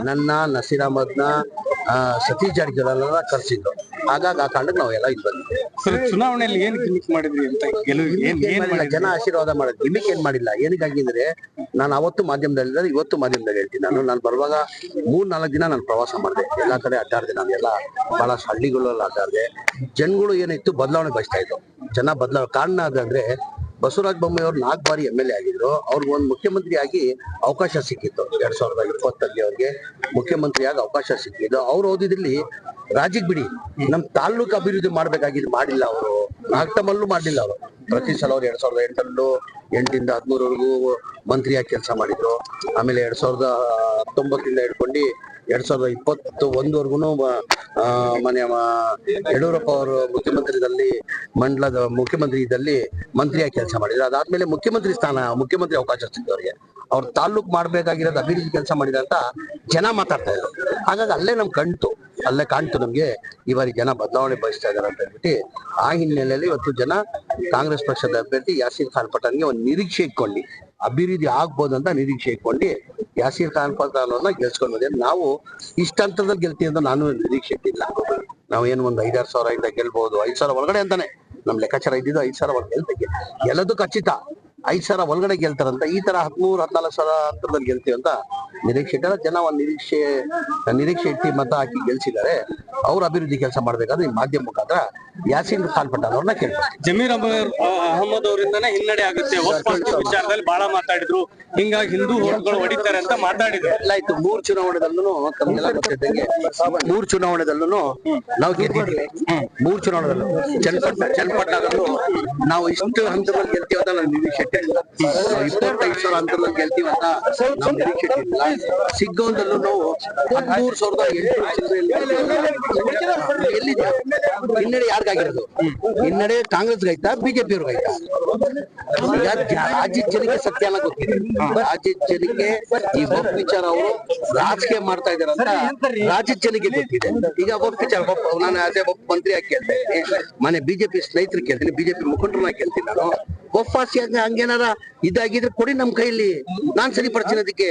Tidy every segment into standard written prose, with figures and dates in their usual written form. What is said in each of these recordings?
ನನ್ನ ನಸೀರ್ ಅಹಮದ್ನ ಸತೀಶ್ ಜಾರಕಿಹೊಳಿ ಕರ್ಸಿದ್ರು. ಹಾಗಾಗಿ ಆ ಕಾರಣಕ್ಕೆ ನಾವೆಲ್ಲ ಇಲ್ಲಿ ಬಂದ್ವಿ. ಚುನಾವಣೆಯಲ್ಲಿ ಏನ್ ಗಿಮಿಕ್ ಮಾಡಿದ್ರಿ ಅಂತ ಜನ ಆಶೀರ್ವಾದ ಮಾಡೋದು ಗಿಮಿಕ್ ಏನ್ ಮಾಡಿಲ್ಲ. ಏನಕ್ಕಾಗಿ ಅಂದ್ರೆ ನಾನು ಅವತ್ತು ಮಾಧ್ಯಮದಲ್ಲಿ ಇವತ್ತು ಮಾಧ್ಯಮದಲ್ಲಿ ಹೇಳ್ತೀನಿ. ನಾನು ಬರುವಾಗ 3-4 ದಿನ ನಾನು ಪ್ರವಾಸ ಮಾಡಿದೆ, ಎಲ್ಲಾ ಕಡೆ ಅಡ್ಡಾಡ್ದೆ. ನಾನು ಎಲ್ಲ ಬಹಳ ಹಳ್ಳಿಗಳಲ್ಲಿ ಅಡ್ಡಾಡ್ದೆ. ಜನಗಳು ಏನಿತ್ತು ಬದಲಾವಣೆ ಬಯಸ್ತಾ ಇದ್ರು. ಜನ ಬದಲಾವಣೆ ಕಾರಣ ಅದಂದ್ರೆ ಬಸವರಾಜ ಬೊಮ್ಮಾಯಿ ಅವರು 4 ಬಾರಿ MLA ಆಗಿದ್ರು. ಅವ್ರಿಗೆ ಒಂದು ಮುಖ್ಯಮಂತ್ರಿ ಆಗಿ ಅವಕಾಶ ಸಿಕ್ಕಿತ್ತು 2020 ಅವ್ರಿಗೆ ಮುಖ್ಯಮಂತ್ರಿಯಾಗಿ ಅವಕಾಶ ಸಿಕ್ಕಿದ್ದು. ಅವ್ರು ಓದಿದ್ರಲ್ಲಿ ರಾಜ್ಯಕ್ಕೆ ಬಿಡಿ, ನಮ್ ತಾಲೂಕು ಅಭಿವೃದ್ಧಿ ಮಾಡ್ಬೇಕಾಗಿದ್ದು ಮಾಡಿಲ್ಲ. ಅವರು 4 ಟರ್ಮಲ್ಲೂ ಮಾಡಲಿಲ್ಲ. ಅವರು ಪ್ರತಿ ಸಲ ಅವ್ರು 2008 8ರಿಂದ 13ವರೆಗೂ ಮಂತ್ರಿಯಾಗಿ ಕೆಲಸ ಮಾಡಿದ್ರು. ಆಮೇಲೆ 2019 ಹಿಡ್ಕೊಂಡು 2021ವರೆಗೂ ಮನೆ ಯಡಿಯೂರಪ್ಪ ಅವರು ಮಂಡಲದ ಮುಖ್ಯಮಂತ್ರಿ ಇದ್ದಲ್ಲಿ ಮಂತ್ರಿಯಾಗಿ ಕೆಲಸ ಮಾಡಿದ್ರು. ಅದಾದ್ಮೇಲೆ ಮುಖ್ಯಮಂತ್ರಿ ಅವಕಾಶ ಸಿಕ್ತು ಅವ್ರಿಗೆ. ಅವ್ರ ತಾಲೂಕ್ ಮಾಡ್ಬೇಕಾಗಿರೋದು ಅಭಿವೃದ್ಧಿ ಕೆಲಸ ಮಾಡಿದ ಅಂತ ಜನ ಮಾತಾಡ್ತಾ ಇದ್ರು. ಹಾಗಾಗಿ ಅಲ್ಲೇ ಕಾಣ್ತು ನಮ್ಗೆ ಈ ಬಾರಿ ಜನ ಬದಲಾವಣೆ ಬಯಸ್ತಾ ಇದಾರೆ ಅಂತ ಹೇಳ್ಬಿಟ್ಟು. ಆ ಹಿನ್ನೆಲೆಯಲ್ಲಿ ಇವತ್ತು ಜನ ಕಾಂಗ್ರೆಸ್ ಪಕ್ಷದ ಅಭ್ಯರ್ಥಿ ಯಾಸೀರ್ ಖಾನ್ ಪಠಾಣ್ಗೆ ಒಂದು ನಿರೀಕ್ಷೆ ಇಟ್ಕೊಂಡು, ಅಭಿವೃದ್ಧಿ ಆಗ್ಬೋದು ಅಂತ ನಿರೀಕ್ಷೆ ಇಟ್ಕೊಂಡು ಯಾಸೀರ್ ಖಾನ್ ಪಠಾಣ್ ಅವ್ರನ್ನ ಗೆಲ್ಸ್ಕೊಂಡು ಬಂದ್ರೆ ನಾವು ಇಷ್ಟಂತರದಲ್ಲಿ ಗೆಲ್ತೀವಿ ಅಂತ ನಾನು ನಿರೀಕ್ಷೆ ಇಟ್ಟಿಲ್ಲ. ನಾವೇನು ಒಂದು 5-6 ಸಾವಿರ ಗೆಲ್ಬಹುದು, 5 ಸಾವಿರ ಒಳಗಡೆ ಅಂತಾನೆ ನಮ್ ಲೆಕ್ಕಾಚಾರ ಇದ್ದಿದ್ದು. 5 ಸಾವಿರ ಗೆಲ್ತಕ್ಕೆ ಗೆಲ್ಲೋದು ಖಚಿತ. 5 ಸಾವಿರ ಒಳಗಡೆ ಗೆಲ್ತಾರಂತ ಈ ತರ 13-14 ಸಾವಿರ ಅಂತರದಲ್ಲಿ ಗೆಲ್ತೀವಿ ಅಂತ ನಿರೀಕ್ಷೆ ಇಟ್ಟಾರ. ಜನ ಒಂದು ನಿರೀಕ್ಷೆ ಇಟ್ಟು ಮತ ಹಾಕಿ ಗೆಲ್ಸಿದ್ದಾರೆ. ಅವ್ರ ಅಭಿವೃದ್ಧಿ ಕೆಲಸ ಮಾಡ್ಬೇಕಾದ್ರೆ ಈ ಮಾಧ್ಯಮ ಮುಖಾಂತರ ಯಾಸೀರ್ ಖಾನ್ ಪಠಾಣ್ ಅವ್ರನ್ನ ಕೇಳ್ತಾರೆ. ಜಮೀರ್ ಅಹಮದ್ ಅವರಿಂದನೇ ಹಿನ್ನಡೆ ಆಗುತ್ತೆ ವಿಚಾರದಲ್ಲಿ ಬಹಳ ಮಾತಾಡಿದ್ರು. ಹಿಂಗಾಗಿ ಹಿಂದೂ ಹೋರಾಟಗಳು ಹೊಡಿತಾರೆ ಅಂತ ಮಾತಾಡಿದ್ರು. ಎಲ್ಲ ಆಯ್ತು. 3 ಚುನಾವಣೆದಲ್ಲೂ ತಮ್ಗೆಲ್ಲ ಗೊತ್ತಿದ್ದಂಗೆ 3 ಚುನಾವಣೆದಲ್ಲೂ ನಾವು ಗೆದ್ದಿದ್ವಿ. 3 ಚುನಾವಣೆದಲ್ಲೂ ಚನ್ನಪಟ್ಟಣದಲ್ಲೂ ನಾವು ಇಷ್ಟು ಹಂತದಲ್ಲಿ ಗೆಲ್ತೀವಿ ಅಂತ ನಾನು ನಿರೀಕ್ಷೆ ಇಟ್ಟಿಲ್ಲ. 25,000 ಹಂತದಲ್ಲಿ ಗೆಲ್ತೀವಿ ಅಂತ ನಾವು ನಿರೀಕ್ಷೆ ಇಟ್ಟಿಲ್ಲ. ಸಿಗ್ಗೋಂದಲ್ಲೂ ನಾವು 13,000 ಎಲ್ಲಿದೆ ಹಿನ್ನಡೆ ಯಾರಿಗಾಗಿರೋದು? ಹಿನ್ನಡೆ ಕಾಂಗ್ರೆಸ್ಗಾಯ್ತಾ ಬಿಜೆಪಿ ಅವ್ರಿಗಾಯ್ತಾ? ಈಗ ರಾಜ್ಯದ ಜನಕ್ಕೆ ಸತ್ಯಾನ ಗೊತ್ತಿದೆ. ರಾಜ್ಯದ ಜನಕ್ಕೆ ಈ ವಕ್ಫ್ ವಿಚಾರ ಅವರು ರಾಜಕೀಯ ಮಾಡ್ತಾ ಇದಾರೆ ಅಂತ ರಾಜ್ಯದ ಜನಕ್ಕೆ ಗೊತ್ತಿದೆ. ಈಗ ವಕ್ಫ್ ವಿಚಾರ ನಾನು ಅದೇ ವಕ್ಫ್ ಮಂತ್ರಿ ಆಗಿ ಕೇಳ್ತಾ ಇದ್ದೀನಿ, ಮನೆ ಬಿಜೆಪಿ ಸ್ನೇಹಿತರು ಕೇಳ್ತೀನಿ, ಬಿಜೆಪಿ ಮುಖಂಡರನ್ನ ಕೇಳ್ತೀನಿ. ನಾನು ವಕ್ಫ್ ಆಸ್ತಿ ಹಂಗೇನಾರ ಇದಾಗಿದ್ರೆ ಕೊಡಿ ನಮ್ ಕೈಲಿ, ನಾನ್ ಸರಿಪಡಿಸ್ತೀನಿ ಅದಕ್ಕೆ.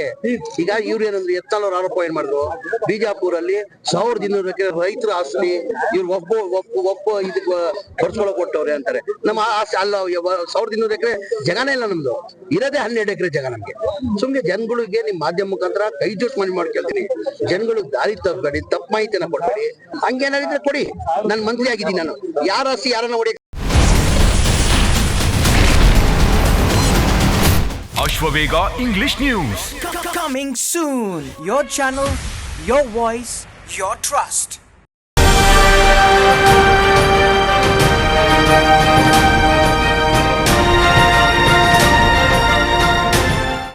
ಈಗ ಇವ್ರು ಏನಂದ್ರೆ ಎತ್ತಾಳವ್ರ ಆರೋಪ ಏನ್ ಮಾಡಿದ್ರು, ಬಿಜಾಪುರಲ್ಲಿ 1200 ಎಕರೆ ರೈತರ ಆಸ್ತಿ ಇವ್ರು ಒಬ್ಬ ಇದಕ್ಕೆ ಬರ್ಸ್ಕೊಳಕ್ ಕೊಟ್ಟವ್ರೆ ಅಂತಾರೆ. ನಮ್ಮ ಆಸ್ತಿ ಅಲ್ಲ, 1200 ಎಕರೆ ಜಗನೇ ಇಲ್ಲ ನಮ್ದು, ಇರೋದೇ 12 ಎಕರೆ ಜಗ ನಮ್ಗೆ. ಸುಮ್ನೆ ಜನಗಳಿಗೆ ನಿಮ್ ಮಾಧ್ಯಮ ಮುಖಾಂತರ ಕೈ ಜೋಟ್ ಮಾಡ್ಕೊಳ್ತೀನಿ. ಜನಗಳಿಗೆ ದಾರಿ ತಪ್ಪಬೇಡಿ, ತಪ್ಪು ಮಾಹಿತಿನ ಕೊಡ್ಬೇಡಿ. ಹಂಗೇನಾಗಿದ್ರೆ ಕೊಡಿ, ನಾನು ಮಂತ್ರಿ ಆಗಿದ್ದೀನಿ. ನಾನು ಯಾರ ಆಸ್ತಿ ಯಾರನ್ನ ಹೊಡಿ. Ashwavega English News. Coming soon. Your channel, your voice, your trust.